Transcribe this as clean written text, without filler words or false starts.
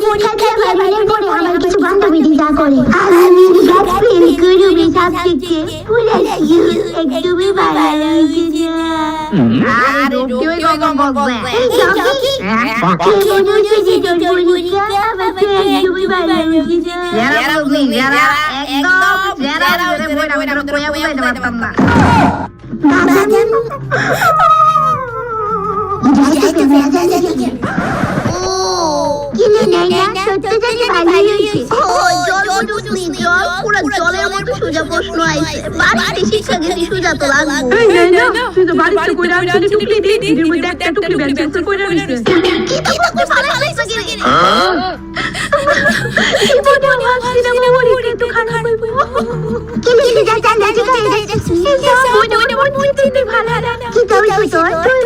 পরীক্ষা দিয়ে ফাইনালের পরে আমার কিছু বান্ধবী যা করে আমি গাছ ফেল করবি সাবজেক্টে পুরো একদমই ভালো লাগছে না আরে রোগী গম বলবে কেমন হচ্ছে যে তোর পরীক্ষা আমার তো একদমই ভালো লাগছে না যারা বলবি যারা একদম যারা জোরে বইটা আমরা কোয়া বুঝাইতে পারতাম না কিনে নেই না সত্যি জানি ভালো হয়েছে জলের মতো সোজা প্রশ্ন আইছে বাড়িতে শিক্ষা গেছি সোজা তো লাগবো এই না তুই তো বাড়িতে কইরা আসছিস টুকলি দি এর মধ্যে একটা টুকলি ব্যাংক কইরা রইছে কি তো করতে ভালো লাগছে কি জীবনে ভাবছি না পরীক্ষা তো খারাপ হইব কিনে নিয়ে যা চান্দা জিকা এটা সব বইটা মনে মনে ভালো না কি কইছিস তোর তুই